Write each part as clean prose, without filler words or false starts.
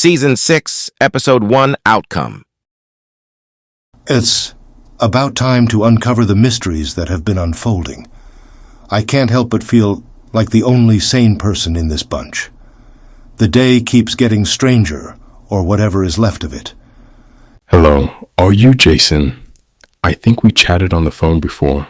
Season 6, Episode 1, Outcome. It's about time to uncover the mysteries that have been unfolding. I can't help but feel like the only sane person in this bunch. The day keeps getting stranger, or whatever is left of it. Hello, are you Jason? I think we chatted on the phone before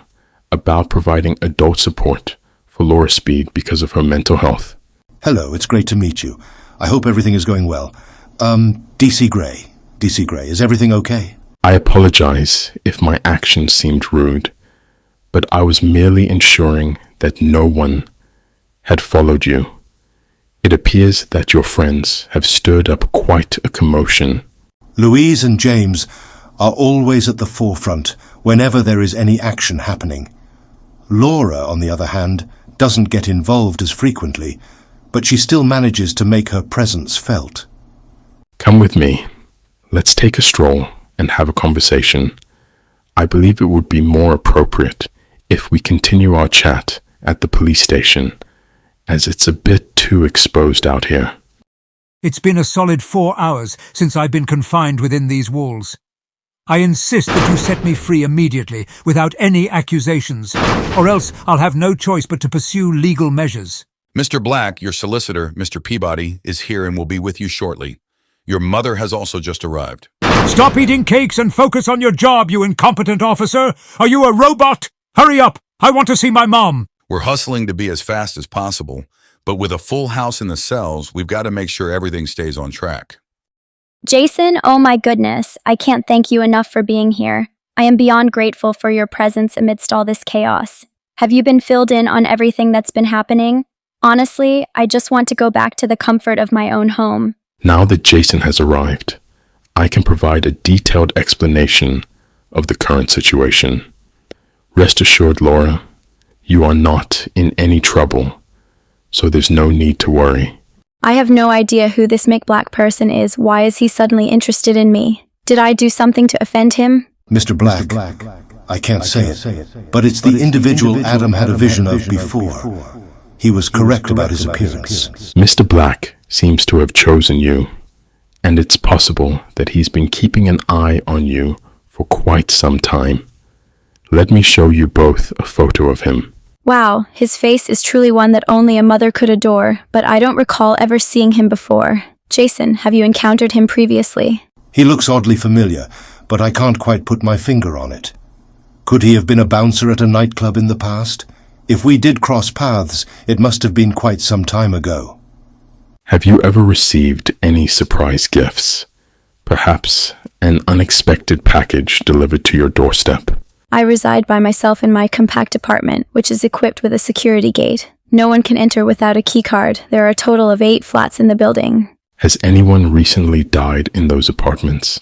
about providing adult support for Laura Speed because of her mental health. Hello, it's great to meet you. I hope everything is going well. DC Gray, is everything okay? I apologize if my actions seemed rude, but I was merely ensuring that no one had followed you. It appears that your friends have stirred up quite a commotion. Louise and James are always at the forefront whenever there is any action happening. Laura, on the other hand, doesn't get involved as frequently, but she still manages to make her presence felt. Come with me. Let's take a stroll and have a conversation. I believe it would be more appropriate if we continue our chat at the police station, as it's a bit too exposed out here. It's been a solid 4 hours since I've been confined within these walls. I insist that you set me free immediately, without any accusations, or else I'll have no choice but to pursue legal measures. Mr. Black, your solicitor, Mr. Peabody, is here and will be with you shortly. Your mother has also just arrived. Stop eating cakes and focus on your job, you incompetent officer! Are you a robot? Hurry up! I want to see my mom! We're hustling to be as fast as possible, but with a full house in the cells, we've got to make sure everything stays on track. Jason, oh my goodness, I can't thank you enough for being here. I am beyond grateful for your presence amidst all this chaos. Have you been filled in on everything that's been happening? Honestly, I just want to go back to the comfort of my own home. Now that Jason has arrived, I can provide a detailed explanation of the current situation. Rest assured, Laura, you are not in any trouble, so there's no need to worry. I have no idea who this Mick Black person is. Why is he suddenly interested in me? Did I do something to offend him? Mr. Black, I can't say it, but it's the individual Adam had a vision of before. He was correct about his appearance. Mr. Black seems to have chosen you, and it's possible that he's been keeping an eye on you for quite some time. Let me show you both a photo of him. Wow, his face is truly one that only a mother could adore, but I don't recall ever seeing him before. Jason, have you encountered him previously? He looks oddly familiar, but I can't quite put my finger on it. Could he have been a bouncer at a nightclub in the past? If we did cross paths, it must have been quite some time ago. Have you ever received any surprise gifts? Perhaps an unexpected package delivered to your doorstep? I reside by myself in my compact apartment, which is equipped with a security gate. No one can enter without a keycard. There are a total of 8 flats in the building. Has anyone recently died in those apartments,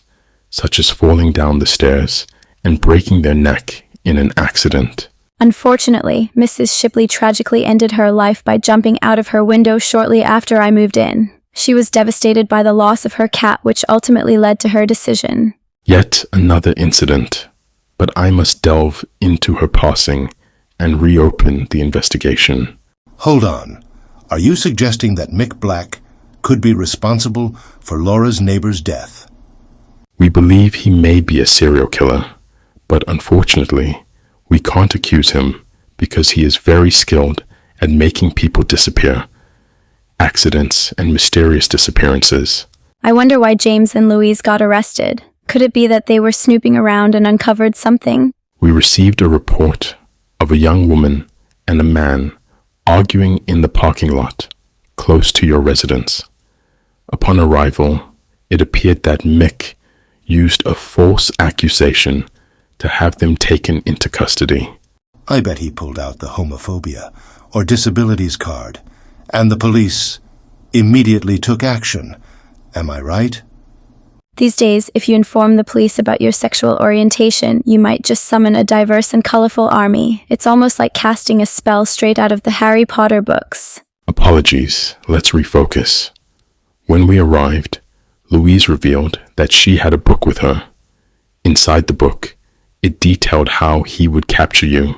such as falling down the stairs and breaking their neck in an accident? Unfortunately, Mrs. Shipley tragically ended her life by jumping out of her window shortly after I moved in. She was devastated by the loss of her cat, which ultimately led to her decision. Yet another incident, but I must delve into her passing and reopen the investigation. Hold on. Are you suggesting that Mick Black could be responsible for Laura's neighbor's death? We believe he may be a serial killer, but unfortunately, we can't accuse him because he is very skilled at making people disappear. Accidents and mysterious disappearances. I wonder why James and Louise got arrested. Could it be that they were snooping around and uncovered something? We received a report of a young woman and a man arguing in the parking lot close to your residence. Upon arrival, it appeared that Mick used a false accusation to have them taken into custody. I bet he pulled out the homophobia or disabilities card, and the police immediately took action. Am I right? These days, if you inform the police about your sexual orientation, you might just summon a diverse and colorful army. It's almost like casting a spell straight out of the Harry Potter books. Apologies, let's refocus. When we arrived, Louise revealed that she had a book with her. Inside the book, it detailed how he would capture you,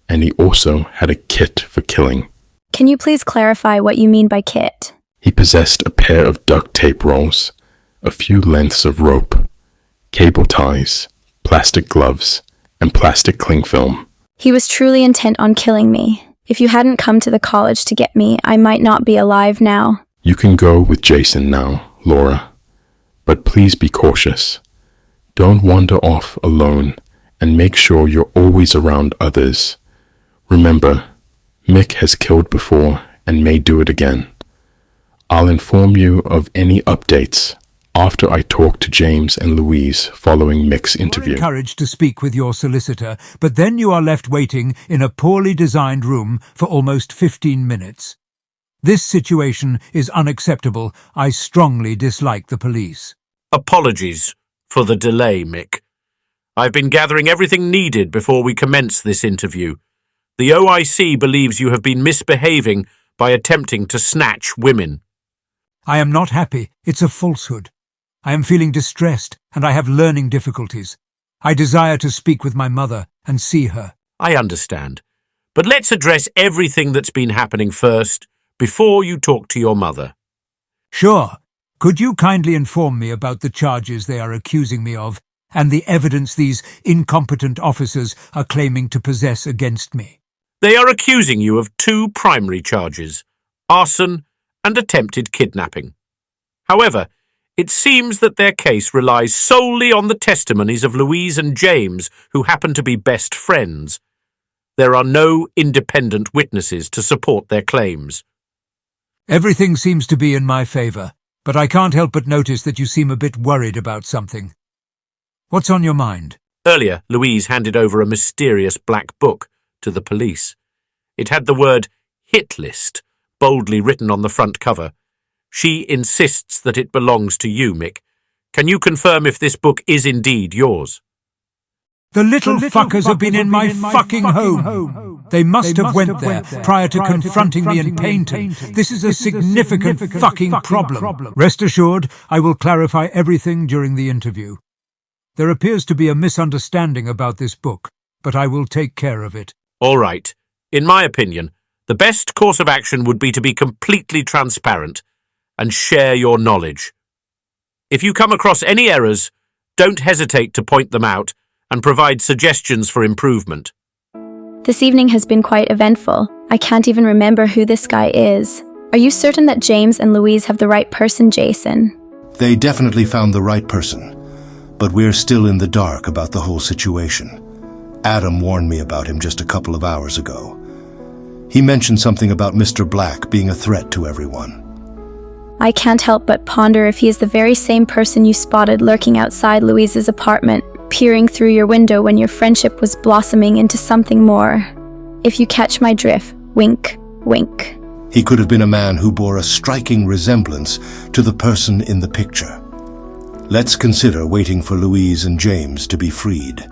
and he also had a kit for killing. Can you please clarify what you mean by kit? He possessed a pair of duct tape rolls, a few lengths of rope, cable ties, plastic gloves, and plastic cling film. He was truly intent on killing me. If you hadn't come to the college to get me, I might not be alive now. You can go with Jason now, Laura, but please be cautious. Don't wander off alone, and make sure you're always around others. Remember, Mick has killed before and may do it again. I'll inform you of any updates after I talk to James and Louise following Mick's interview. You are encouraged to speak with your solicitor, but then you are left waiting in a poorly designed room for almost 15 minutes. This situation is unacceptable. I strongly dislike the police. Apologies for the delay, Mick. I've been gathering everything needed before we commence this interview. The OIC believes you have been misbehaving by attempting to snatch women. I am not happy. It's a falsehood. I am feeling distressed, and I have learning difficulties. I desire to speak with my mother and see her. I understand. But let's address everything that's been happening first, before you talk to your mother. Sure. Could you kindly inform me about the charges they are accusing me of, and the evidence these incompetent officers are claiming to possess against me? They are accusing you of 2 primary charges, arson and attempted kidnapping. However, it seems that their case relies solely on the testimonies of Louise and James, who happen to be best friends. There are no independent witnesses to support their claims. Everything seems to be in my favor, but I can't help but notice that you seem a bit worried about something. What's on your mind? Earlier, Louise handed over a mysterious black book to the police. It had the word hit list boldly written on the front cover. She insists that it belongs to you, Mick. Can you confirm if this book is indeed yours? The little fuckers have been in my fucking home. They must have went there prior to confronting me in Paynton. This is a significant fucking problem. Rest assured, I will clarify everything during the interview. There appears to be a misunderstanding about this book, but I will take care of it. All right. In my opinion, the best course of action would be to be completely transparent and share your knowledge. If you come across any errors, don't hesitate to point them out and provide suggestions for improvement. This evening has been quite eventful. I can't even remember who this guy is. Are you certain that James and Louise have the right person, Jason? They definitely found the right person, but we're still in the dark about the whole situation. Adam warned me about him just a couple of hours ago. He mentioned something about Mr. Black being a threat to everyone. I can't help but ponder if he is the very same person you spotted lurking outside Louise's apartment, peering through your window when your friendship was blossoming into something more. If you catch my drift, wink, wink. He could have been a man who bore a striking resemblance to the person in the picture. Let's consider waiting for Louise and James to be freed.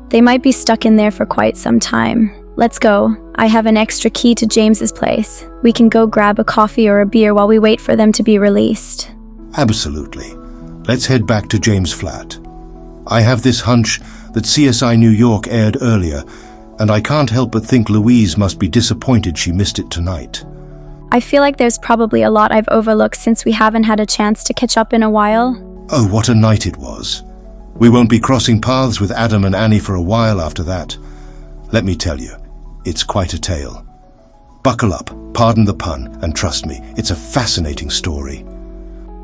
They might be stuck in there for quite some time. Let's go. I have an extra key to James's place. We can go grab a coffee or a beer while we wait for them to be released. Absolutely. Let's head back to James' flat. I have this hunch that CSI New York aired earlier, and I can't help but think Louise must be disappointed she missed it tonight. I feel like there's probably a lot I've overlooked since we haven't had a chance to catch up in a while. Oh, what a night it was. We won't be crossing paths with Adam and Annie for a while after that. Let me tell you, it's quite a tale. Buckle up, pardon the pun, and trust me, it's a fascinating story.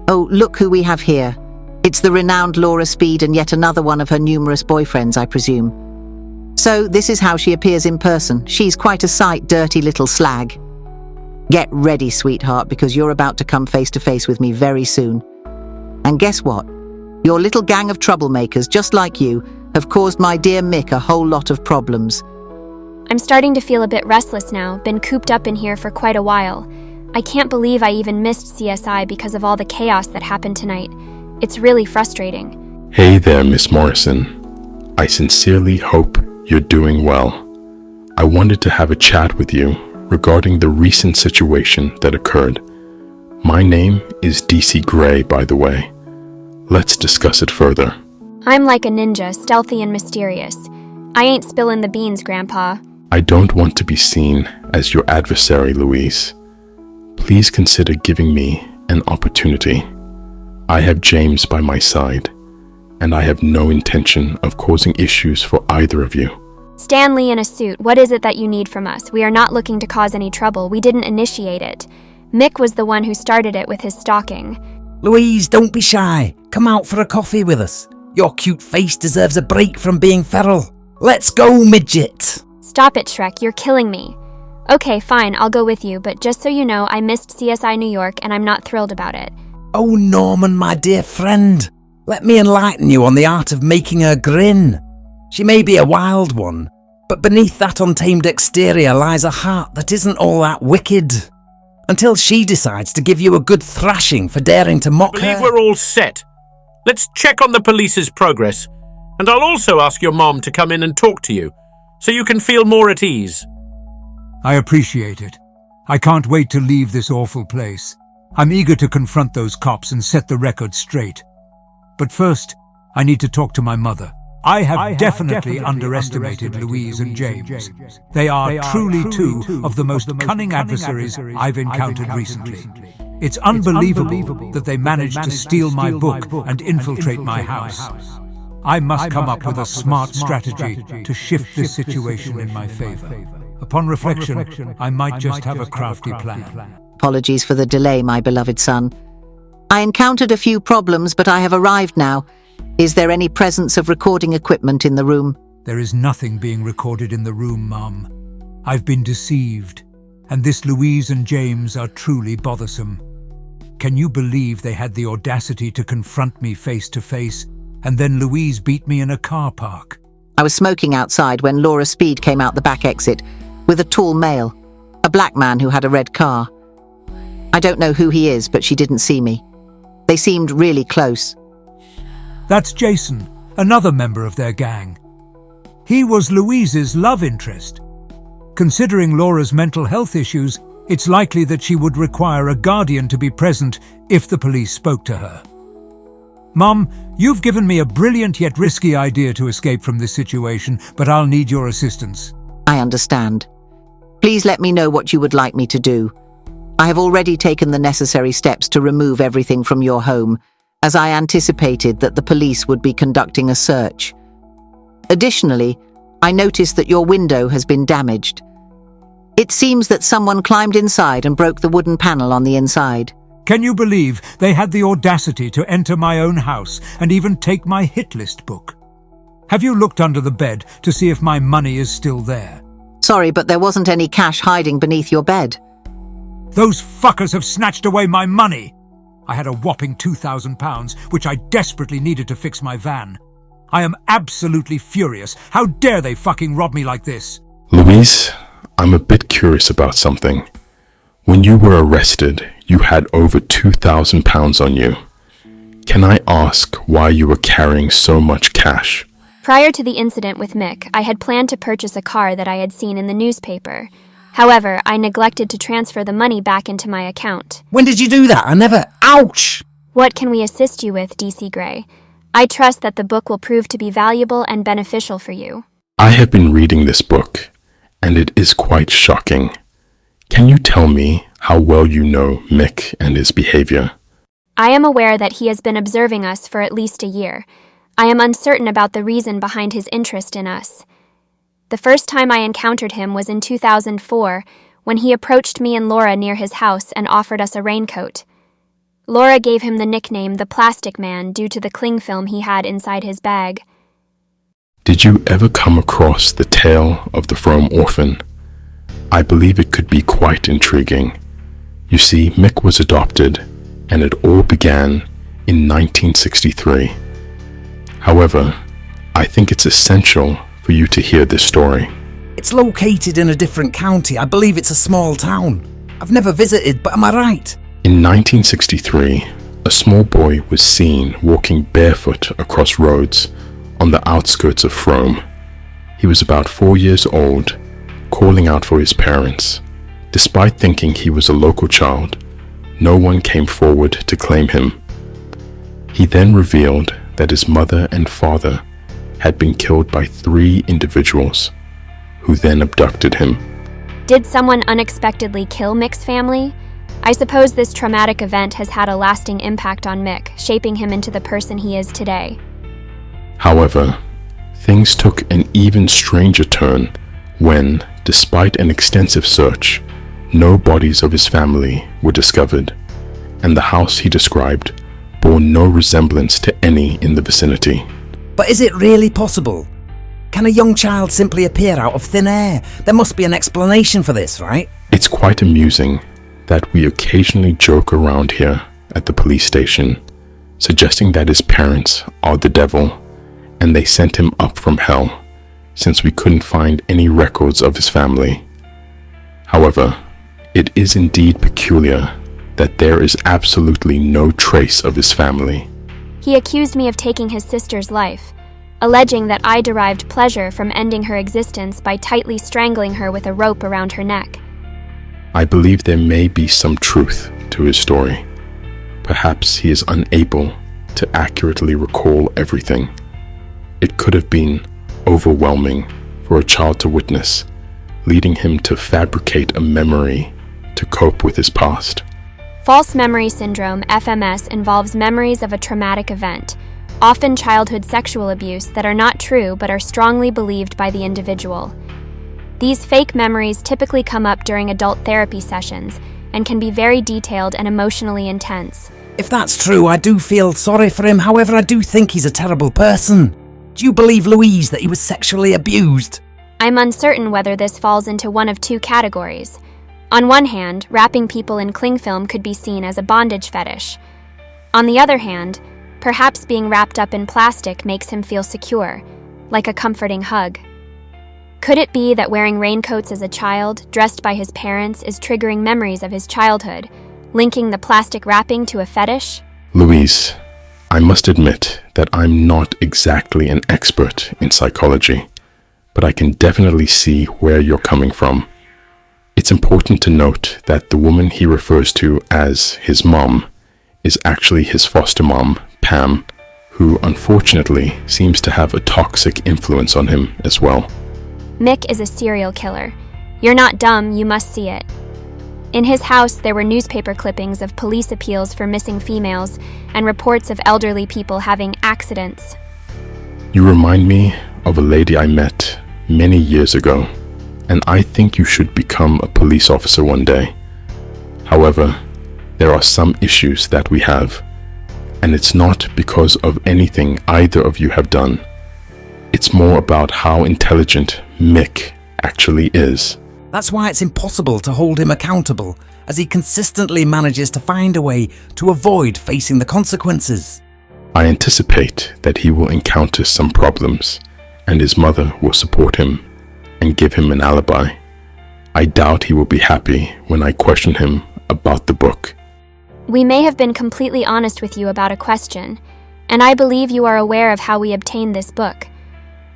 Oh, look who we have here. It's the renowned Laura Speed and yet another one of her numerous boyfriends, I presume. So this is how she appears in person. She's quite a sight, dirty little slag. Get ready, sweetheart, because you're about to come face to face with me very soon. And guess what? Your little gang of troublemakers, just like you, have caused my dear Mick a whole lot of problems. I'm starting to feel a bit restless now, been cooped up in here for quite a while. I can't believe I even missed CSI because of all the chaos that happened tonight. It's really frustrating. Hey there, Miss Morrison. I sincerely hope you're doing well. I wanted to have a chat with you regarding the recent situation that occurred. My name is DC Gray, by the way. Let's discuss it further. I'm like a ninja, stealthy and mysterious. I ain't spilling the beans, Grandpa. I don't want to be seen as your adversary, Louise. Please consider giving me an opportunity. I have James by my side, and I have no intention of causing issues for either of you. Stanley in a suit, what is it that you need from us? We are not looking to cause any trouble. We didn't initiate it. Mick was the one who started it with his stalking. Louise, don't be shy. Come out for a coffee with us. Your cute face deserves a break from being feral. Let's go, midget. Stop it, Shrek. You're killing me. Okay, fine, I'll go with you, but just so you know, I missed CSI New York and I'm not thrilled about it. Oh, Norman, my dear friend. Let me enlighten you on the art of making her grin. She may be a wild one, but beneath that untamed exterior lies a heart that isn't all that wicked. Until she decides to give you a good thrashing for daring to mock I believe her. we're all set. Let's check on the police's progress, and I'll also ask your mom to come in and talk to you, so you can feel more at ease. I appreciate it. I can't wait to leave this awful place. I'm eager to confront those cops and set the record straight. But first, I need to talk to my mother. I have definitely underestimated Louise and James. They are truly two of the most cunning adversaries I've encountered recently. It's unbelievable that they managed to steal my book and infiltrate my house. I must come up with a smart strategy to shift this situation in my favor. Upon reflection, I might just have a crafty plan. Apologies for the delay, my beloved son. I encountered a few problems, but I have arrived now. Is there any presence of recording equipment in the room? There is nothing being recorded in the room, Mum. I've been deceived, and this Louise and James are truly bothersome. Can you believe they had the audacity to confront me face to face, and then Louise beat me in a car park? I was smoking outside when Laura Speed came out the back exit with a tall male, a black man who had a red car. I don't know who he is, but she didn't see me. They seemed really close. That's Jason, another member of their gang. He was Louise's love interest. Considering Laura's mental health issues, it's likely that she would require a guardian to be present if the police spoke to her. Mum, you've given me a brilliant yet risky idea to escape from this situation, but I'll need your assistance. I understand. Please let me know what you would like me to do. I have already taken the necessary steps to remove everything from your home, as I anticipated that the police would be conducting a search. Additionally, I noticed that your window has been damaged. It seems that someone climbed inside and broke the wooden panel on the inside. Can you believe they had the audacity to enter my own house and even take my hit list book? Have you looked under the bed to see if my money is still there? Sorry, but there wasn't any cash hiding beneath your bed. Those fuckers have snatched away my money! I had a whopping £2,000, which I desperately needed to fix my van. I am absolutely furious. How dare they fucking rob me like this? Louise, I'm a bit curious about something. When you were arrested, you had over £2,000 on you. Can I ask why you were carrying so much cash? Prior to the incident with Mick, I had planned to purchase a car that I had seen in the newspaper. However, I neglected to transfer the money back into my account. When did you do that? I never... Ouch! What can we assist you with, DC Gray? I trust that the book will prove to be valuable and beneficial for you. I have been reading this book, and it is quite shocking. Can you tell me how well you know Mick and his behavior? I am aware that he has been observing us for at least a year. I am uncertain about the reason behind his interest in us. The first time I encountered him was in 2004, when he approached me and Laura near his house and offered us a raincoat. Laura gave him the nickname the Plastic Man due to the cling film he had inside his bag. Did you ever come across the tale of the Frome orphan? I believe it could be quite intriguing. You see, Mick was adopted, and it all began in 1963. However, I think it's essential for you to hear this story. It's located in a different county. I believe it's a small town. I've never visited, but am I right? In 1963, a small boy was seen walking barefoot across roads on the outskirts of Frome. He was about 4 years old, calling out for his parents. Despite thinking he was a local child, no one came forward to claim him. He then revealed that his mother and father had been killed by 3 individuals, who then abducted him. Did someone unexpectedly kill Mick's family? I suppose this traumatic event has had a lasting impact on Mick, shaping him into the person he is today. However, things took an even stranger turn when, despite an extensive search, no bodies of his family were discovered, and the house he described bore no resemblance to any in the vicinity. But is it really possible? Can a young child simply appear out of thin air? There must be an explanation for this, right? It's quite amusing that we occasionally joke around here at the police station, suggesting that his parents are the devil and they sent him up from hell, since we couldn't find any records of his family. However, it is indeed peculiar that there is absolutely no trace of his family. He accused me of taking his sister's life, alleging that I derived pleasure from ending her existence by tightly strangling her with a rope around her neck. I believe there may be some truth to his story. Perhaps he is unable to accurately recall everything. It could have been overwhelming for a child to witness, leading him to fabricate a memory to cope with his past. False memory syndrome, FMS, involves memories of a traumatic event, often childhood sexual abuse, that are not true but are strongly believed by the individual. These fake memories typically come up during adult therapy sessions and can be very detailed and emotionally intense. If that's true, I do feel sorry for him. However, I do think he's a terrible person. Do you believe, Louise, that he was sexually abused? I'm uncertain whether this falls into one of two categories. On one hand, wrapping people in cling film could be seen as a bondage fetish. On the other hand, perhaps being wrapped up in plastic makes him feel secure, like a comforting hug. Could it be that wearing raincoats as a child, dressed by his parents, is triggering memories of his childhood, linking the plastic wrapping to a fetish? Louise, I must admit that I'm not exactly an expert in psychology, but I can definitely see where you're coming from. It's important to note that the woman he refers to as his mom is actually his foster mom, Pam, who unfortunately seems to have a toxic influence on him as well. Mick is a serial killer. You're not dumb, you must see it. In his house, there were newspaper clippings of police appeals for missing females and reports of elderly people having accidents. You remind me of a lady I met many years ago, and I think you should become a police officer one day. However, there are some issues that we have, and it's not because of anything either of you have done. It's more about how intelligent Mick actually is. That's why it's impossible to hold him accountable, as he consistently manages to find a way to avoid facing the consequences. I anticipate that he will encounter some problems, and his mother will support him and give him an alibi. I doubt he will be happy when I question him about the book. We may have been completely honest with you about a question, and I believe you are aware of how we obtained this book.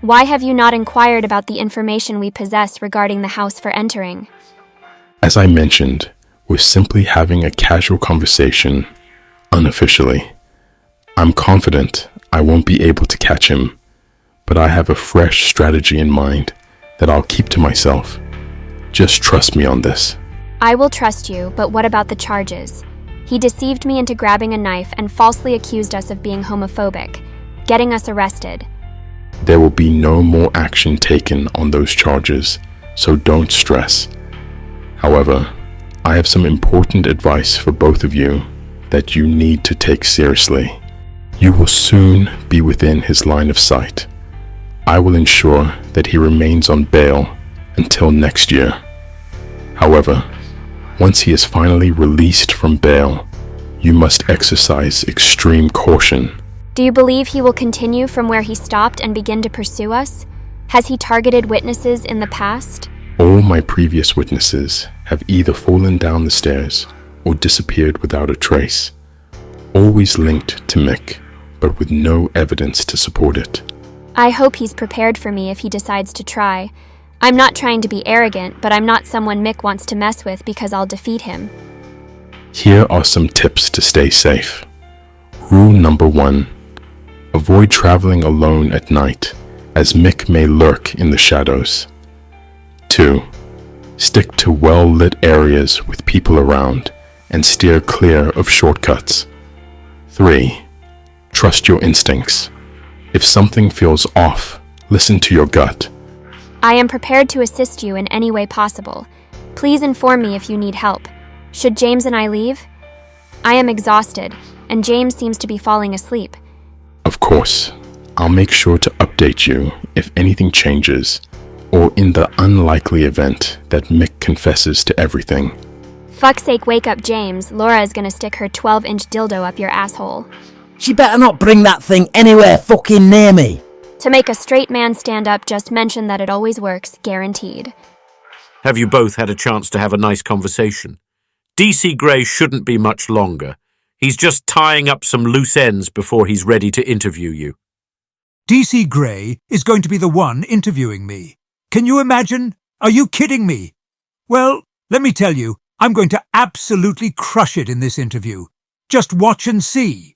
Why have you not inquired about the information we possess regarding the house for entering? As I mentioned, we're simply having a casual conversation, unofficially. I'm confident I won't be able to catch him, but I have a fresh strategy in mind that I'll keep to myself. Just trust me on this. I will trust you, but what about the charges? He deceived me into grabbing a knife and falsely accused us of being homophobic, getting us arrested. There will be no more action taken on those charges, so don't stress. However, I have some important advice for both of you that you need to take seriously. You will soon be within his line of sight. I will ensure that he remains on bail until next year. However, once he is finally released from bail, you must exercise extreme caution. Do you believe he will continue from where he stopped and begin to pursue us? Has he targeted witnesses in the past? All my previous witnesses have either fallen down the stairs or disappeared without a trace, always linked to Mick, but with no evidence to support it. I hope he's prepared for me if he decides to try. I'm not trying to be arrogant, but I'm not someone Mick wants to mess with because I'll defeat him. Here are some tips to stay safe. Rule number 1. Avoid traveling alone at night, as Mick may lurk in the shadows. 2. Stick to well-lit areas with people around and steer clear of shortcuts. 3. Trust your instincts. If something feels off, listen to your gut. I am prepared to assist you in any way possible. Please inform me if you need help. Should James and I leave? I am exhausted, and James seems to be falling asleep. Of course, I'll make sure to update you if anything changes, or in the unlikely event that Mick confesses to everything. Fuck's sake, wake up, James. Laura is gonna stick her 12-inch dildo up your asshole. She better not bring that thing anywhere fucking near me. To make a straight man stand up, just mention that it always works, guaranteed. Have you both had a chance to have a nice conversation? DC Gray shouldn't be much longer. He's just tying up some loose ends before he's ready to interview you. DC Gray is going to be the one interviewing me. Can you imagine? Are you kidding me? Well, let me tell you, I'm going to absolutely crush it in this interview. Just watch and see.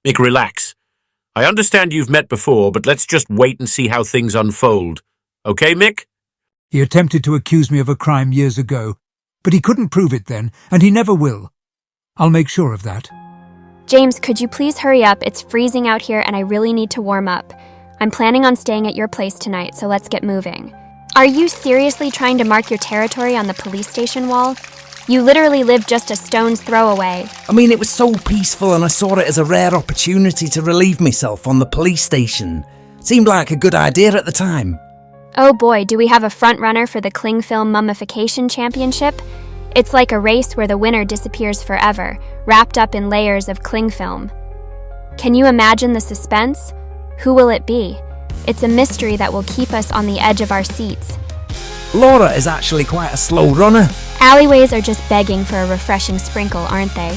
Mick, relax. I understand you've met before, but let's just wait and see how things unfold. Okay, Mick? He attempted to accuse me of a crime years ago, but he couldn't prove it then, and he never will. I'll make sure of that. James, could you please hurry up? It's freezing out here and I really need to warm up. I'm planning on staying at your place tonight, so let's get moving. Are you seriously trying to mark your territory on the police station wall? You literally live just a stone's throw away. I mean, it was so peaceful and I saw it as a rare opportunity to relieve myself on the police station. Seemed like a good idea at the time. Oh boy, do we have a front runner for the cling film mummification championship? It's like a race where the winner disappears forever, wrapped up in layers of cling film. Can you imagine the suspense? Who will it be? It's a mystery that will keep us on the edge of our seats. Laura is actually quite a slow runner. Alleyways are just begging for a refreshing sprinkle, aren't they?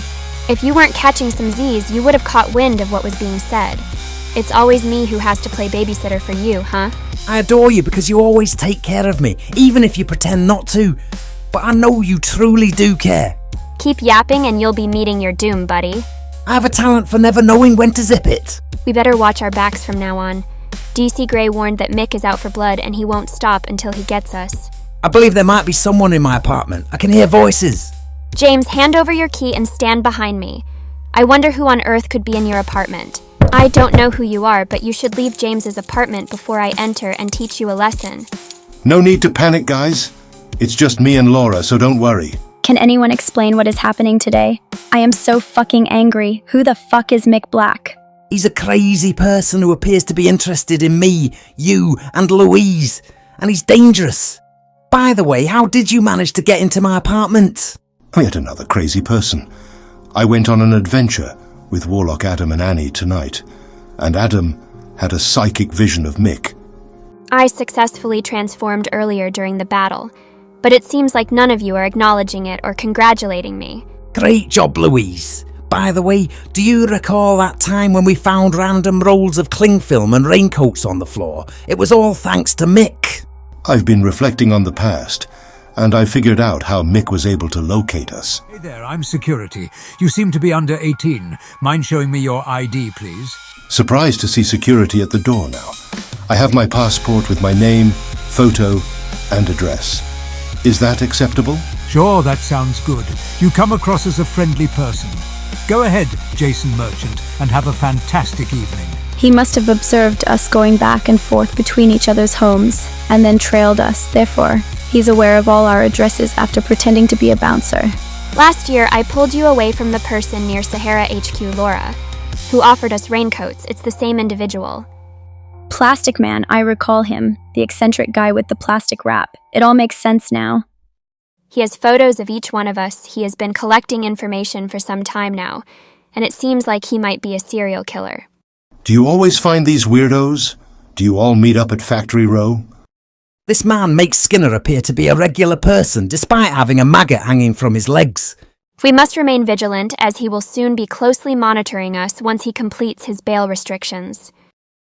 If you weren't catching some Z's, you would have caught wind of what was being said. It's always me who has to play babysitter for you, huh? I adore you because you always take care of me, even if you pretend not to. But I know you truly do care. Keep yapping and you'll be meeting your doom, buddy. I have a talent for never knowing when to zip it. We better watch our backs from now on. DC Gray warned that Mick is out for blood and he won't stop until he gets us. I believe there might be someone in my apartment. I can hear voices. James, hand over your key and stand behind me. I wonder who on earth could be in your apartment. I don't know who you are, but you should leave James's apartment before I enter and teach you a lesson. No need to panic, guys. It's just me and Laura, so don't worry. Can anyone explain what is happening today? I am so fucking angry. Who the fuck is Mick Black? He's a crazy person who appears to be interested in me, you, and Louise. And he's dangerous. By the way, how did you manage to get into my apartment? Yet another crazy person. I went on an adventure with Warlock Adam and Annie tonight, and Adam had a psychic vision of Mick. I successfully transformed earlier during the battle, but it seems like none of you are acknowledging it or congratulating me. Great job, Louise. By the way, do you recall that time when we found random rolls of cling film and raincoats on the floor? It was all thanks to Mick. I've been reflecting on the past, and I figured out how Mick was able to locate us. Hey there, I'm security. You seem to be under 18. Mind showing me your ID, please? Surprised to see security at the door now. I have my passport with my name, photo, and address. Is that acceptable? Sure, that sounds good. You come across as a friendly person. Go ahead, Jason Merchant, and have a fantastic evening. He must have observed us going back and forth between each other's homes, and then trailed us. Therefore, he's aware of all our addresses after pretending to be a bouncer. Last year, I pulled you away from the person near Sahara HQ, Laura, who offered us raincoats. It's the same individual. Plastic Man, I recall him. The eccentric guy with the plastic wrap. It all makes sense now. He has photos of each one of us. He has been collecting information for some time now, and it seems like he might be a serial killer. Do you always find these weirdos? Do you all meet up at Factory Row? This man makes Skinner appear to be a regular person, despite having a maggot hanging from his legs. We must remain vigilant, as he will soon be closely monitoring us once he completes his bail restrictions.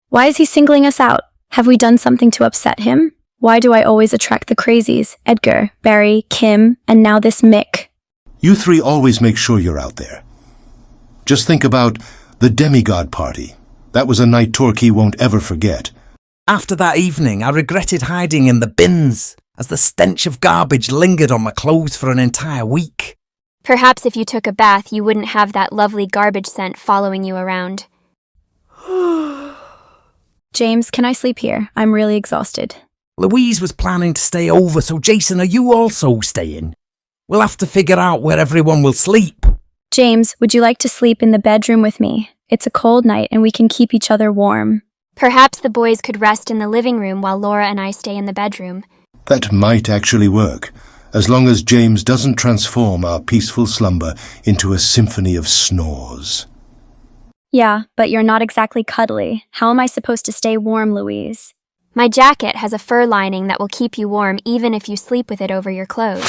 Why is he singling us out? Have we done something to upset him? Why do I always attract the crazies? Edgar, Barry, Kim, and now this Mick. You three always make sure you're out there. Just think about the demigod party. That was a night Torquay won't ever forget. After that evening, I regretted hiding in the bins, as the stench of garbage lingered on my clothes for an entire week. Perhaps if you took a bath, you wouldn't have that lovely garbage scent following you around. James, can I sleep here? I'm really exhausted. Louise was planning to stay over, so Jason, are you also staying? We'll have to figure out where everyone will sleep. James, would you like to sleep in the bedroom with me? It's a cold night and we can keep each other warm. Perhaps the boys could rest in the living room while Laura and I stay in the bedroom. That might actually work, as long as James doesn't transform our peaceful slumber into a symphony of snores. Yeah, but you're not exactly cuddly. How am I supposed to stay warm, Louise? My jacket has a fur lining that will keep you warm even if you sleep with it over your clothes.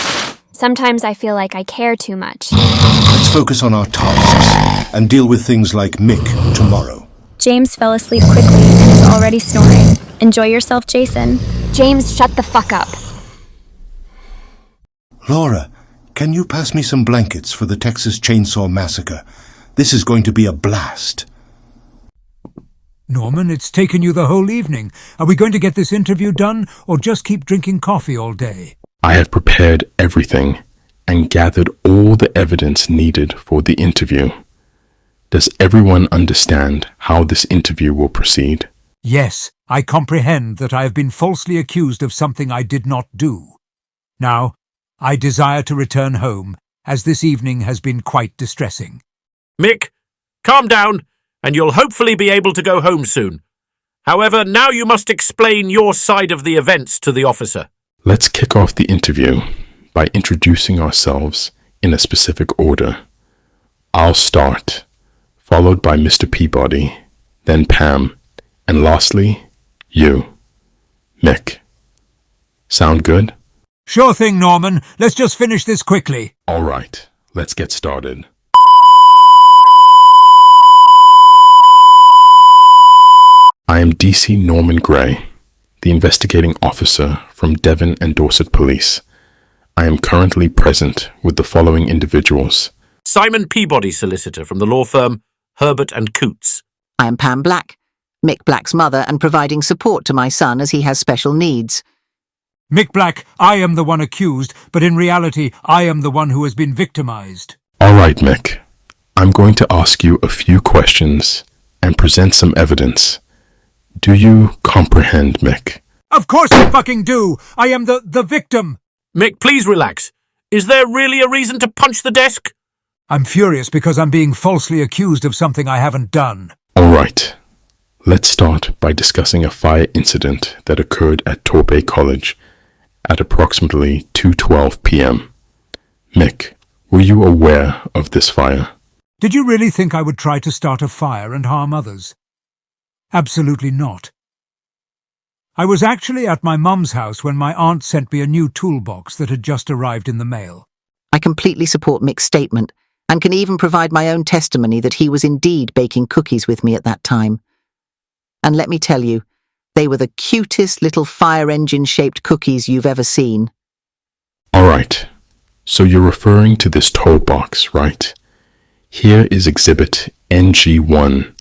Sometimes I feel like I care too much. Let's focus on our tasks and deal with things like Mick tomorrow. James fell asleep quickly and is already snoring. Enjoy yourself, Jason. James, shut the fuck up. Laura, can you pass me some blankets for the Texas Chainsaw Massacre? This is going to be a blast. Norman, it's taken you the whole evening. Are we going to get this interview done, or just keep drinking coffee all day? I have prepared everything and gathered all the evidence needed for the interview. Does everyone understand how this interview will proceed? Yes, I comprehend that I have been falsely accused of something I did not do. Now, I desire to return home, as this evening has been quite distressing. Mick, calm down, and you'll hopefully be able to go home soon. However, now you must explain your side of the events to the officer. Let's kick off the interview by introducing ourselves in a specific order. I'll start, followed by Mr. Peabody, then Pam, and lastly, you, Mick. Sound good? Sure thing, Norman. Let's just finish this quickly. All right, let's get started. I am DC Norman Gray, the investigating officer from Devon and Dorset Police. I am currently present with the following individuals. Simon Peabody, solicitor from the law firm Herbert and Coots. I am Pam Black, Mick Black's mother, and providing support to my son as he has special needs. Mick Black, I am the one accused, but in reality, I am the one who has been victimized. All right, Mick. I'm going to ask you a few questions and present some evidence. Do you comprehend, Mick? Of course I fucking do! I am the victim! Mick, please relax. Is there really a reason to punch the desk? I'm furious because I'm being falsely accused of something I haven't done. All right. Let's start by discussing a fire incident that occurred at Torbay College at approximately 2:12 p.m. Mick, were you aware of this fire? Did you really think I would try to start a fire and harm others? Absolutely not. I was actually at my mum's house when my aunt sent me a new toolbox that had just arrived in the mail. I completely support Mick's statement and can even provide my own testimony that he was indeed baking cookies with me at that time. And let me tell you, they were the cutest little fire engine-shaped cookies you've ever seen. All right. So you're referring to this toolbox, right? Here is Exhibit NG1,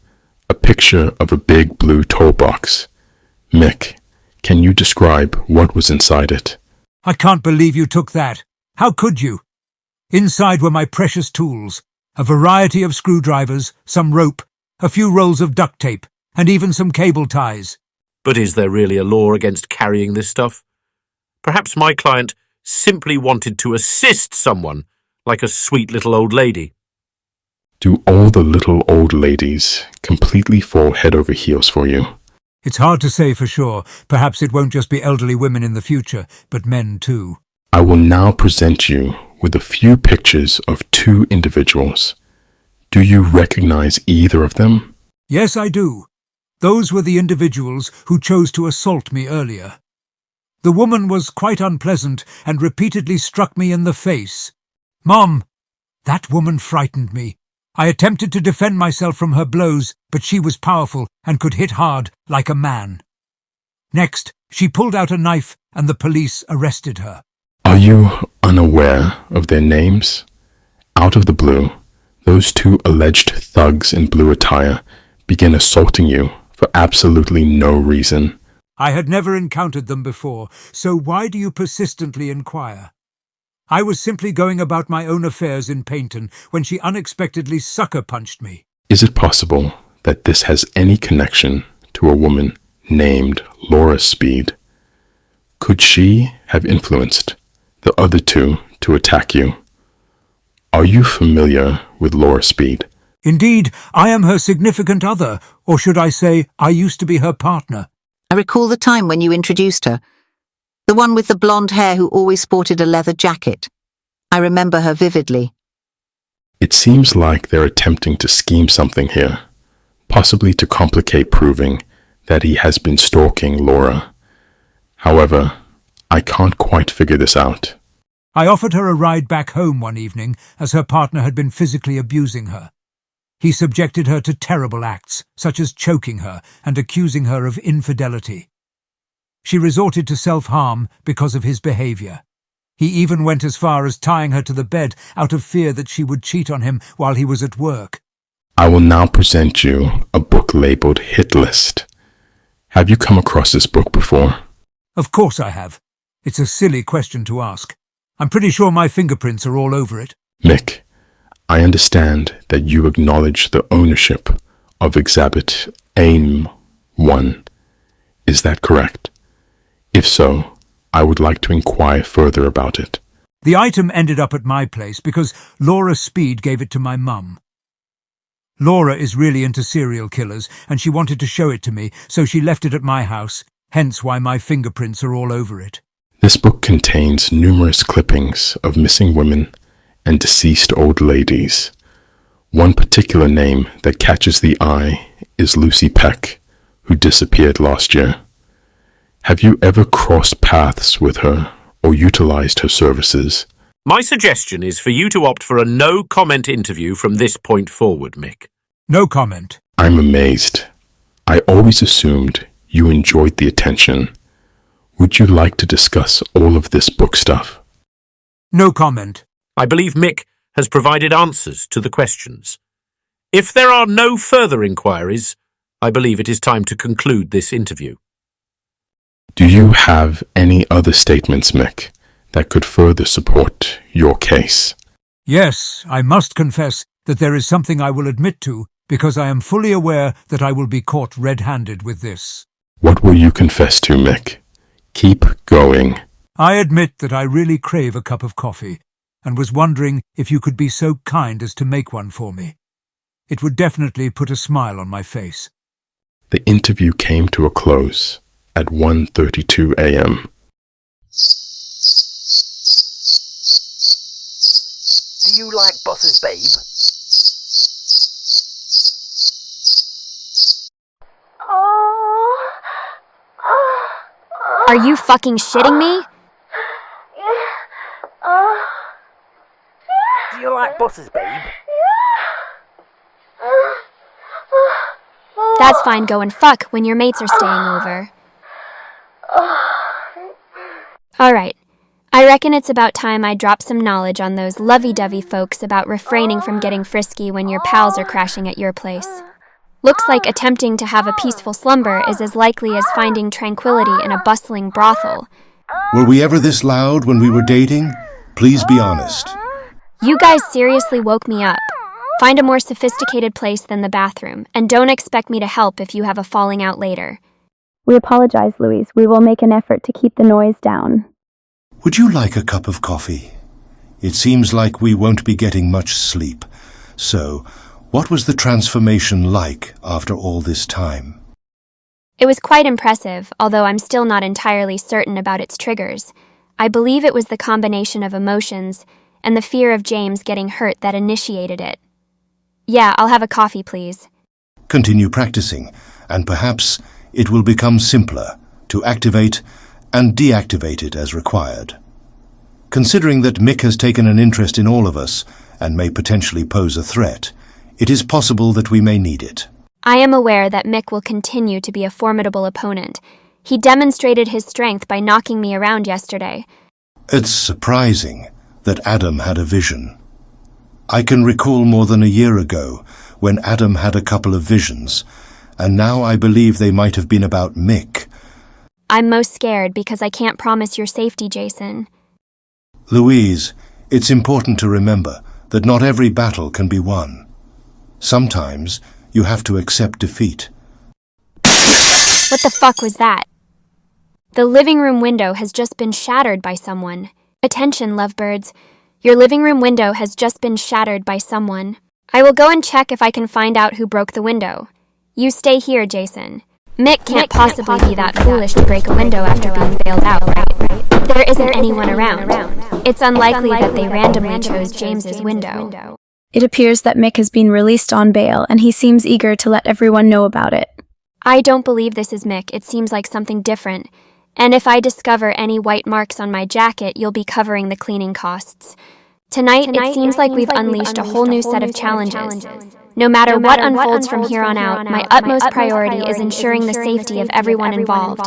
a picture of a big blue toolbox. Mick, can you describe what was inside it? I can't believe you took that. How could you? Inside were my precious tools, a variety of screwdrivers, some rope, a few rolls of duct tape, and even some cable ties. But is there really a law against carrying this stuff? Perhaps my client simply wanted to assist someone, like a sweet little old lady. Do all the little old ladies completely fall head over heels for you? It's hard to say for sure. Perhaps it won't just be elderly women in the future, but men too. I will now present you with a few pictures of two individuals. Do you recognize either of them? Yes, I do. Those were the individuals who chose to assault me earlier. The woman was quite unpleasant and repeatedly struck me in the face. Mom, that woman frightened me. I attempted to defend myself from her blows, but she was powerful and could hit hard like a man. Next, she pulled out a knife and the police arrested her. Are you unaware of their names? Out of the blue, those two alleged thugs in blue attire begin assaulting you for absolutely no reason. I had never encountered them before, so why do you persistently inquire? I was simply going about my own affairs in Paynton when she unexpectedly sucker-punched me. Is it possible that this has any connection to a woman named Laura Speed? Could she have influenced the other two to attack you? Are you familiar with Laura Speed? Indeed, I am her significant other, or should I say, I used to be her partner. I recall the time when you introduced her. The one with the blonde hair who always sported a leather jacket. I remember her vividly. It seems like they're attempting to scheme something here, possibly to complicate proving that he has been stalking Laura. However, I can't quite figure this out. I offered her a ride back home one evening as her partner had been physically abusing her. He subjected her to terrible acts, such as choking her and accusing her of infidelity. She resorted to self-harm because of his behavior. He even went as far as tying her to the bed out of fear that she would cheat on him while he was at work. I will now present you a book labeled Hit List. Have you come across this book before? Of course I have. It's a silly question to ask. I'm pretty sure my fingerprints are all over it. Mick, I understand that you acknowledge the ownership of Exhibit AIM-1. Is that correct? If so, I would like to inquire further about it. The item ended up at my place because Laura Speed gave it to my mum. Laura is really into serial killers, and she wanted to show it to me, so she left it at my house, hence why my fingerprints are all over it. This book contains numerous clippings of missing women and deceased old ladies. One particular name that catches the eye is Lucy Peck, who disappeared last year. Have you ever crossed paths with her or utilized her services? My suggestion is for you to opt for a no-comment interview from this point forward, Mick. No comment. I'm amazed. I always assumed you enjoyed the attention. Would you like to discuss all of this book stuff? No comment. I believe Mick has provided answers to the questions. If there are no further inquiries, I believe it is time to conclude this interview. Do you have any other statements, Mick, that could further support your case? Yes, I must confess that there is something I will admit to, because I am fully aware that I will be caught red-handed with this. What will you confess to, Mick? Keep going. I admit that I really crave a cup of coffee, and was wondering if you could be so kind as to make one for me. It would definitely put a smile on my face. The interview came to a close at 1:32 a.m. Do you like Boss's babe? Are you fucking shitting me? Do you like Boss's babe? That's fine, go and fuck when your mates are staying over. Alright, I reckon it's about time I drop some knowledge on those lovey-dovey folks about refraining from getting frisky when your pals are crashing at your place. Looks like attempting to have a peaceful slumber is as likely as finding tranquility in a bustling brothel. Were we ever this loud when we were dating? Please be honest. You guys seriously woke me up. Find a more sophisticated place than the bathroom, and don't expect me to help if you have a falling out later. We apologize, Louise. We will make an effort to keep the noise down. Would you like a cup of coffee? It seems like we won't be getting much sleep. So, what was the transformation like after all this time? It was quite impressive, although I'm still not entirely certain about its triggers. I believe it was the combination of emotions and the fear of James getting hurt that initiated it. Yeah, I'll have a coffee, please. Continue practicing, and perhaps it will become simpler to activate and deactivate it as required. Considering that Mick has taken an interest in all of us and may potentially pose a threat, it is possible that we may need it. I am aware that Mick will continue to be a formidable opponent. He demonstrated his strength by knocking me around yesterday. It's surprising that Adam had a vision. I can recall more than a year ago when Adam had a couple of visions, and now I believe they might have been about Mick. I'm most scared because I can't promise your safety, Jason. Louise, It's important to remember that not every battle can be won. Sometimes you have to accept defeat. What the fuck was that? The living room window has just been shattered by someone. Attention, lovebirds. Your living room window has just been shattered by someone. I will go and check if I can find out who broke the window. You stay here, Jason. Mick can't possibly be that foolish to break a window after being bailed out, right? There isn't anyone around. It's unlikely that they randomly chose James's window. It appears that Mick has been released on bail, and he seems eager to let everyone know about it. I don't believe this is Mick. It seems like something different. And if I discover any white marks on my jacket, you'll be covering the cleaning costs. Tonight, it seems like we've unleashed a whole new set of challenges. No matter what unfolds from here on out, my utmost priority is ensuring the safety of everyone involved.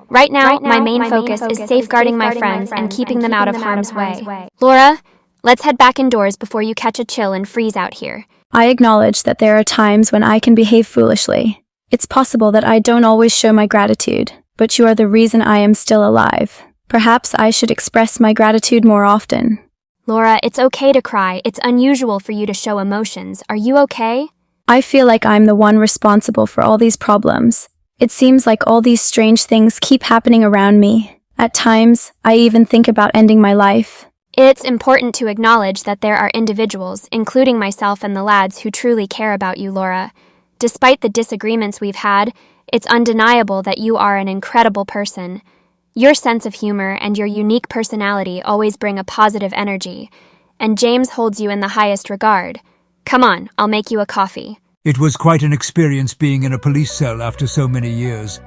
Right now, my main focus is safeguarding my friends and keeping them out of harm's way. Laura, let's head back indoors before you catch a chill and freeze out here. I acknowledge that there are times when I can behave foolishly. It's possible that I don't always show my gratitude, but you are the reason I am still alive. Perhaps I should express my gratitude more often. Laura, it's okay to cry. It's unusual for you to show emotions. Are you okay? I feel like I'm the one responsible for all these problems. It seems like all these strange things keep happening around me. At times, I even think about ending my life. It's important to acknowledge that there are individuals, including myself and the lads, who truly care about you, Laura. Despite the disagreements we've had, it's undeniable that you are an incredible person. Your sense of humor and your unique personality always bring a positive energy, and James holds you in the highest regard. Come on, I'll make you a coffee. It was quite an experience being in a police cell after so many years.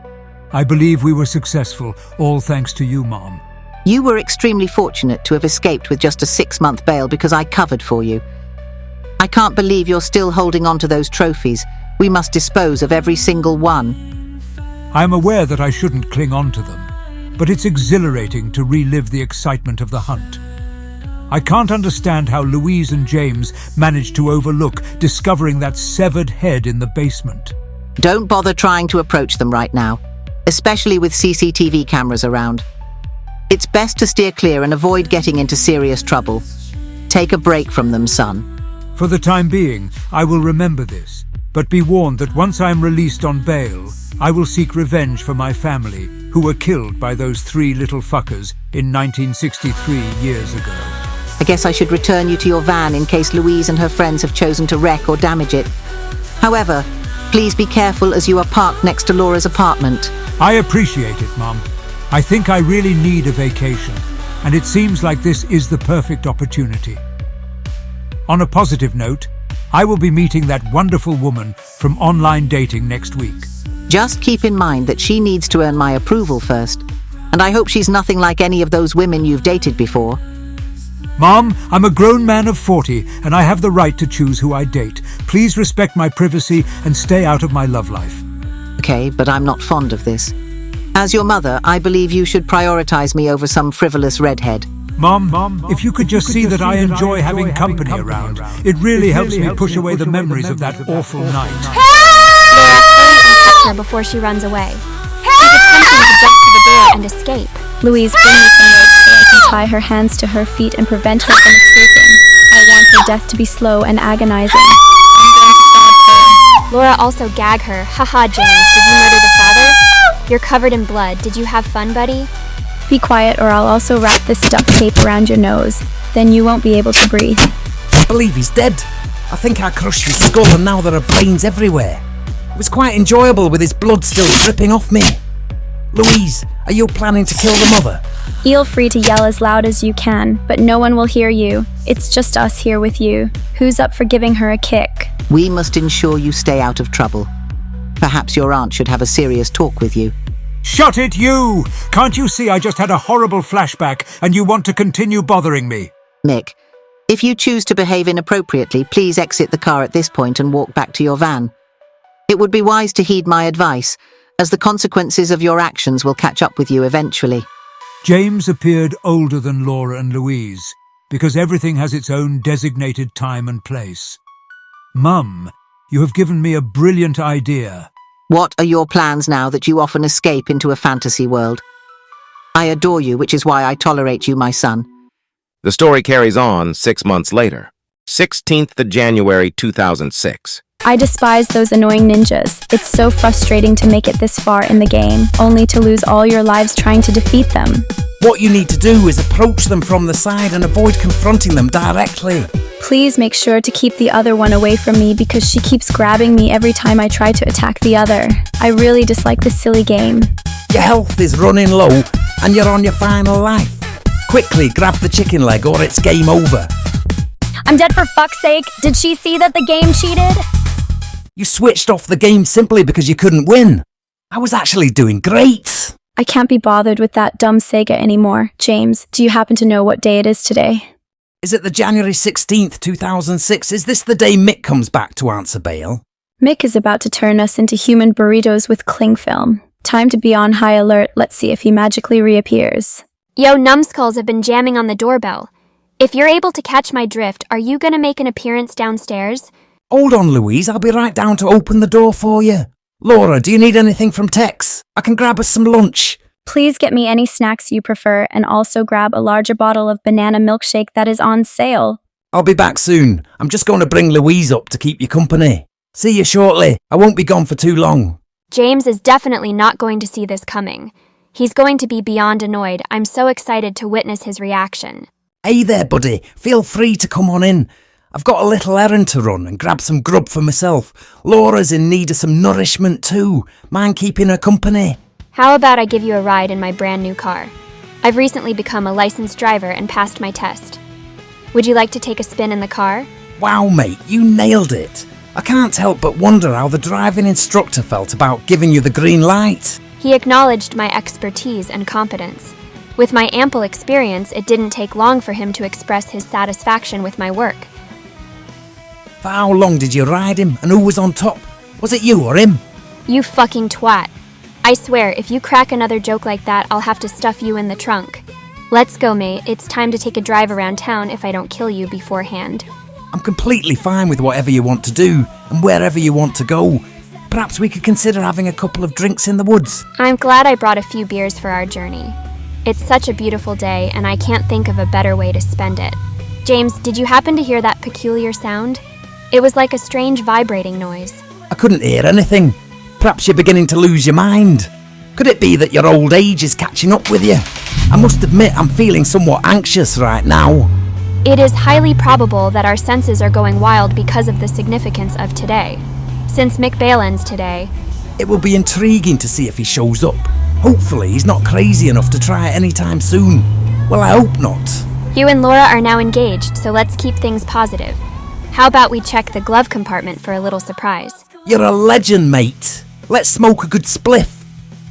I believe we were successful, all thanks to you, Mom. You were extremely fortunate to have escaped with just a 6-month bail because I covered for you. I can't believe you're still holding on to those trophies. We must dispose of every single one. I'm aware that I shouldn't cling on to them, but it's exhilarating to relive the excitement of the hunt. I can't understand how Louise and James managed to overlook discovering that severed head in the basement. Don't bother trying to approach them right now, especially with CCTV cameras around. It's best to steer clear and avoid getting into serious trouble. Take a break from them, son. For the time being, I will remember this, but be warned that once I am released on bail, I will seek revenge for my family, who were killed by those 3 little fuckers in 1963 years ago. I guess I should return you to your van in case Louise and her friends have chosen to wreck or damage it. However, please be careful as you are parked next to Laura's apartment. I appreciate it, Mom. I think I really need a vacation, and it seems like this is the perfect opportunity. On a positive note, I will be meeting that wonderful woman from online dating next week. Just keep in mind that she needs to earn my approval first, and I hope she's nothing like any of those women you've dated before. Mom, I'm a grown man of 40, and I have the right to choose who I date. Please respect my privacy and stay out of my love life. Okay, but I'm not fond of this. As your mother, I believe you should prioritize me over some frivolous redhead. Mom, if you could just see that I enjoy having company around, it really helps me push away the memories of that awful night. Laura, hurry and catch her before she runs away. She's attempting to jump to the door and escape. Louise, bring me some rope so I can tie her hands to her feet and prevent her from escaping. I want her death to be slow and agonizing. I'm going to stab her. Laura, also gag her. Haha, James, did you murder the father? You're covered in blood. Did you have fun, buddy? Be quiet, or I'll also wrap this duct tape around your nose. Then you won't be able to breathe. I believe he's dead. I think I crushed his skull and now there are brains everywhere. It was quite enjoyable with his blood still dripping off me. Louise, are you planning to kill the mother? Feel free to yell as loud as you can, but no one will hear you. It's just us here with you. Who's up for giving her a kick? We must ensure you stay out of trouble. Perhaps your aunt should have a serious talk with you. Shut it, you! Can't you see I just had a horrible flashback and you want to continue bothering me? Mick, if you choose to behave inappropriately, please exit the car at this point and walk back to your van. It would be wise to heed my advice, as the consequences of your actions will catch up with you eventually. James appeared older than Laura and Louise, because everything has its own designated time and place. Mum, you have given me a brilliant idea. What are your plans now that you often escape into a fantasy world? I adore you, which is why I tolerate you, my son. The story carries on 6 months later. 16th of January 2006. I despise those annoying ninjas. It's so frustrating to make it this far in the game, only to lose all your lives trying to defeat them. What you need to do is approach them from the side and avoid confronting them directly. Please make sure to keep the other one away from me because she keeps grabbing me every time I try to attack the other. I really dislike this silly game. Your health is running low and you're on your final life. Quickly grab the chicken leg or it's game over. I'm dead for fuck's sake. Did she see that the game cheated? You switched off the game simply because you couldn't win. I was actually doing great. I can't be bothered with that dumb Sega anymore. James, do you happen to know what day it is today? Is it the January 16th, 2006? Is this the day Mick comes back to answer bail? Mick is about to turn us into human burritos with cling film. Time to be on high alert. Let's see if he magically reappears. Yo, numbskulls have been jamming on the doorbell. If you're able to catch my drift, are you gonna make an appearance downstairs? Hold on, Louise. I'll be right down to open the door for you. Laura, do you need anything from Tex? I can grab us some lunch. Please get me any snacks you prefer and also grab a larger bottle of banana milkshake that is on sale. I'll be back soon. I'm just going to bring Louise up to keep you company. See you shortly. I won't be gone for too long. James is definitely not going to see this coming. He's going to be beyond annoyed. I'm so excited to witness his reaction. Hey there, buddy. Feel free to come on in. I've got a little errand to run and grab some grub for myself. Laura's in need of some nourishment too. Mind keeping her company? How about I give you a ride in my brand new car? I've recently become a licensed driver and passed my test. Would you like to take a spin in the car? Wow, mate, you nailed it. I can't help but wonder how the driving instructor felt about giving you the green light. He acknowledged my expertise and competence. With my ample experience, it didn't take long for him to express his satisfaction with my work. For how long did you ride him, and who was on top? Was it you or him? You fucking twat. I swear, if you crack another joke like that, I'll have to stuff you in the trunk. Let's go, mate. It's time to take a drive around town if I don't kill you beforehand. I'm completely fine with whatever you want to do, and wherever you want to go. Perhaps we could consider having a couple of drinks in the woods. I'm glad I brought a few beers for our journey. It's such a beautiful day, and I can't think of a better way to spend it. James, did you happen to hear that peculiar sound? It was like a strange vibrating noise. I couldn't hear anything. Perhaps you're beginning to lose your mind. Could it be that your old age is catching up with you? I must admit I'm feeling somewhat anxious right now. It is highly probable that our senses are going wild because of the significance of today. Since Mick Balin's today, it will be intriguing to see if he shows up. Hopefully he's not crazy enough to try it anytime soon. Well, I hope not. You and Laura are now engaged, so let's keep things positive. How about we check the glove compartment for a little surprise? You're a legend, mate. Let's smoke a good spliff.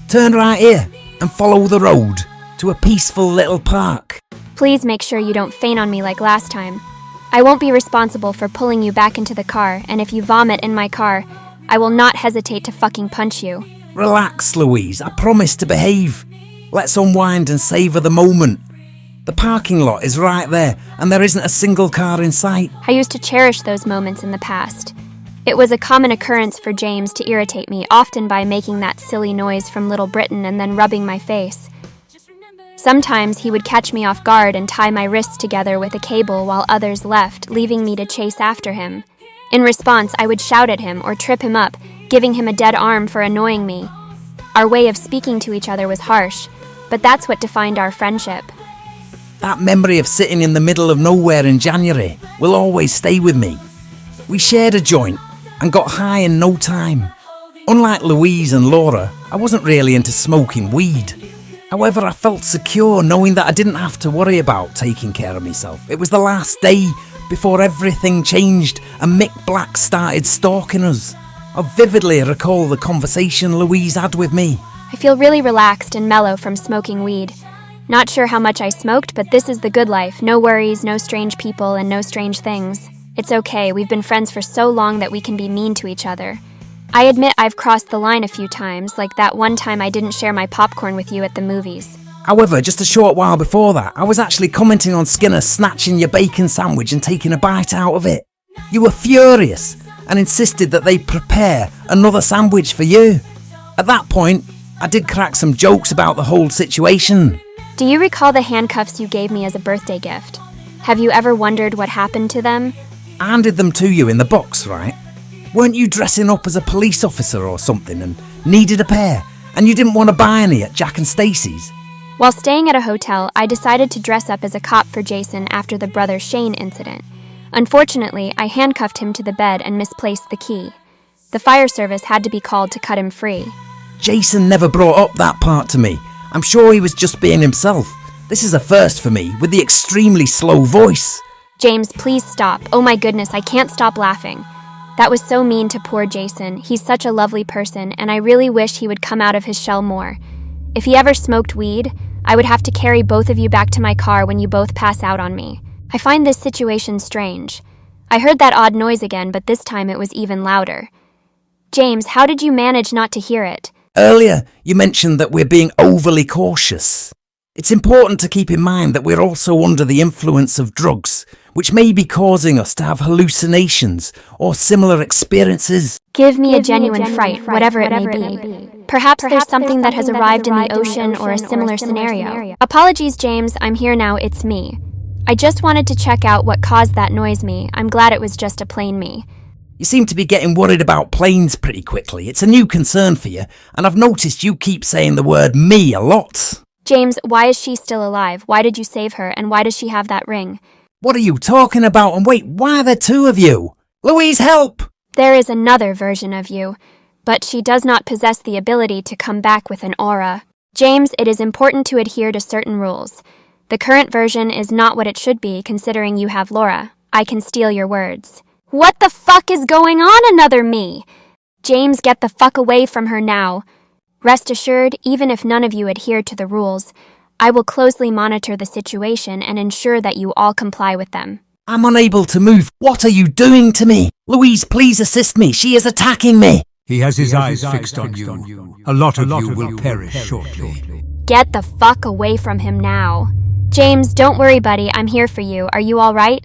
Turn right here and follow the road to a peaceful little park. Please make sure you don't faint on me like last time. I won't be responsible for pulling you back into the car, and if you vomit in my car, I will not hesitate to fucking punch you. Relax, Louise. I promise to behave. Let's unwind and savour the moment. The parking lot is right there, and there isn't a single car in sight. I used to cherish those moments in the past. It was a common occurrence for James to irritate me, often by making that silly noise from Little Britain and then rubbing my face. Sometimes he would catch me off guard and tie my wrists together with a cable while others left, leaving me to chase after him. In response, I would shout at him or trip him up, giving him a dead arm for annoying me. Our way of speaking to each other was harsh, but that's what defined our friendship. That memory of sitting in the middle of nowhere in January will always stay with me. We shared a joint and got high in no time. Unlike Louise and Laura, I wasn't really into smoking weed. However, I felt secure knowing that I didn't have to worry about taking care of myself. It was the last day before everything changed and Mick Black started stalking us. I vividly recall the conversation Louise had with me. I feel really relaxed and mellow from smoking weed. Not sure how much I smoked, but this is the good life. No worries, no strange people, and no strange things. It's okay, we've been friends for so long that we can be mean to each other. I admit I've crossed the line a few times, like that one time I didn't share my popcorn with you at the movies. However, just a short while before that, I was actually commenting on Skinner snatching your bacon sandwich and taking a bite out of it. You were furious and insisted that they prepare another sandwich for you. At that point, I did crack some jokes about the whole situation. Do you recall the handcuffs you gave me as a birthday gift? Have you ever wondered what happened to them? I handed them to you in the box, right? Weren't you dressing up as a police officer or something and needed a pair, and you didn't want to buy any at Jack and Stacy's? While staying at a hotel, I decided to dress up as a cop for Jason after the Brother Shane incident. Unfortunately, I handcuffed him to the bed and misplaced the key. The fire service had to be called to cut him free. Jason never brought up that part to me. I'm sure he was just being himself. This is a first for me, with the extremely slow voice. James, please stop. Oh my goodness, I can't stop laughing. That was so mean to poor Jason. He's such a lovely person, and I really wish he would come out of his shell more. If he ever smoked weed, I would have to carry both of you back to my car when you both pass out on me. I find this situation strange. I heard that odd noise again, but this time it was even louder. James, how did you manage not to hear it? Earlier, you mentioned that we're being overly cautious. It's important to keep in mind that we're also under the influence of drugs, which may be causing us to have hallucinations or similar experiences. Give me a genuine fright, whatever it may be. Perhaps there's something that has arrived in the ocean or a similar scenario. Apologies, James, I'm here now, it's me. I just wanted to check out what caused that noise me. I'm glad it was just a plain me. You seem to be getting worried about planes pretty quickly. It's a new concern for you, and I've noticed you keep saying the word me a lot. James, why is she still alive? Why did you save her, and why does she have that ring? What are you talking about? And wait, why are there two of you? Louise, help! There is another version of you, but she does not possess the ability to come back with an aura. James, it is important to adhere to certain rules. The current version is not what it should be, considering you have Laura. I can steal your words. What the fuck is going on, another me? James, get the fuck away from her now. Rest assured, even if none of you adhere to the rules, I will closely monitor the situation and ensure that you all comply with them. I'm unable to move. What are you doing to me? Louise, please assist me. She is attacking me. He has his eyes fixed on you. A lot of you will perish shortly. Get the fuck away from him now. James, don't worry, buddy. I'm here for you. Are you all right?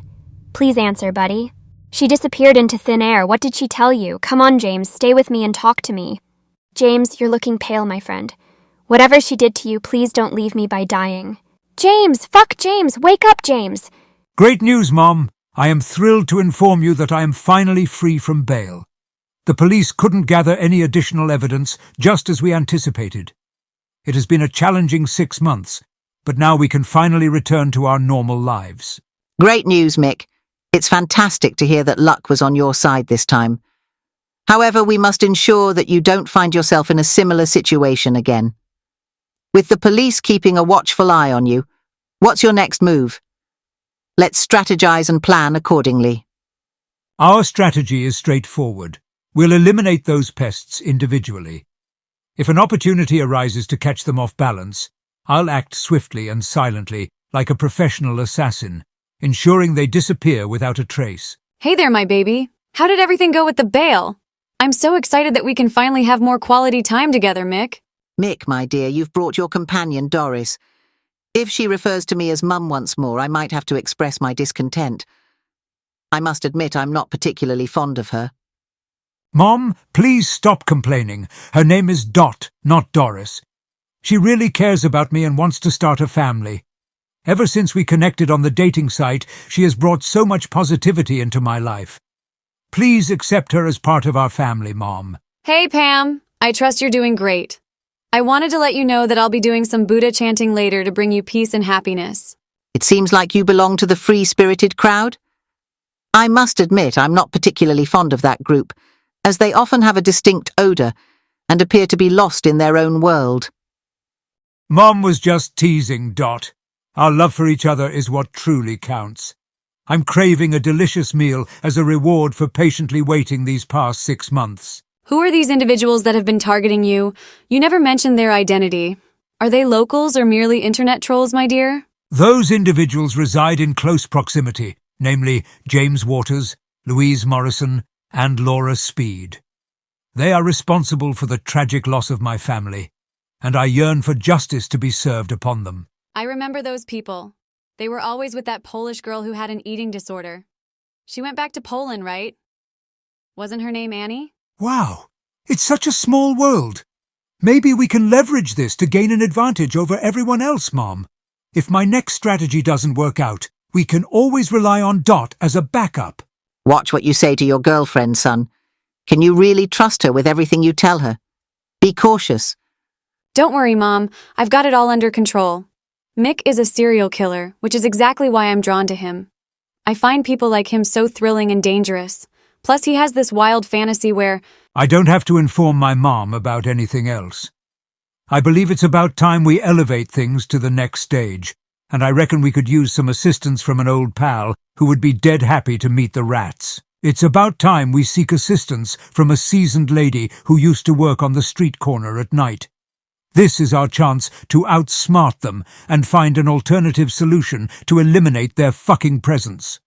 Please answer, buddy. She disappeared into thin air. What did she tell you? Come on, James. Stay with me and talk to me. James, you're looking pale, my friend. Whatever she did to you, please don't leave me by dying. James! Fuck James! Wake up, James! Great news, Mom. I am thrilled to inform you that I am finally free from bail. The police couldn't gather any additional evidence, just as we anticipated. It has been a challenging 6 months, but now we can finally return to our normal lives. Great news, Mick. It's fantastic to hear that luck was on your side this time. However, we must ensure that you don't find yourself in a similar situation again. With the police keeping a watchful eye on you, what's your next move? Let's strategize and plan accordingly. Our strategy is straightforward. We'll eliminate those pests individually. If an opportunity arises to catch them off balance, I'll act swiftly and silently, like a professional assassin, ensuring they disappear without a trace. Hey there, my baby. How did everything go with the bail? I'm so excited that we can finally have more quality time together, Mick. Mick, my dear, you've brought your companion, Doris. If she refers to me as Mum once more, I might have to express my discontent. I must admit I'm not particularly fond of her. Mom, please stop complaining. Her name is Dot, not Doris. She really cares about me and wants to start a family. Ever since we connected on the dating site, she has brought so much positivity into my life. Please accept her as part of our family, Mom. Hey, Pam. I trust you're doing great. I wanted to let you know that I'll be doing some Buddha chanting later to bring you peace and happiness. It seems like you belong to the free-spirited crowd. I must admit I'm not particularly fond of that group, as they often have a distinct odour and appear to be lost in their own world. Mom was just teasing, Dot. Our love for each other is what truly counts. I'm craving a delicious meal as a reward for patiently waiting these past 6 months. Who are these individuals that have been targeting you? You never mentioned their identity. Are they locals or merely internet trolls, my dear? Those individuals reside in close proximity, namely James Waters, Louise Morrison, and Laura Speed. They are responsible for the tragic loss of my family, and I yearn for justice to be served upon them. I remember those people. They were always with that Polish girl who had an eating disorder. She went back to Poland, right? Wasn't her name Annie? Wow, it's such a small world. Maybe we can leverage this to gain an advantage over everyone else, Mom. If my next strategy doesn't work out, We can always rely on Dot as a backup. Watch what you say to your girlfriend, son. Can you really trust her with everything you tell her? Be cautious. Don't worry, Mom. I've got it all under control. Mick is a serial killer, which is exactly why I'm drawn to him. I find people like him so thrilling and dangerous. Plus, he has this wild fantasy where I don't have to inform my mom about anything else. I believe it's about time we elevate things to the next stage, and I reckon we could use some assistance from an old pal who would be dead happy to meet the rats. It's about time we seek assistance from a seasoned lady who used to work on the street corner at night. This is our chance to outsmart them and find an alternative solution to eliminate their fucking presence.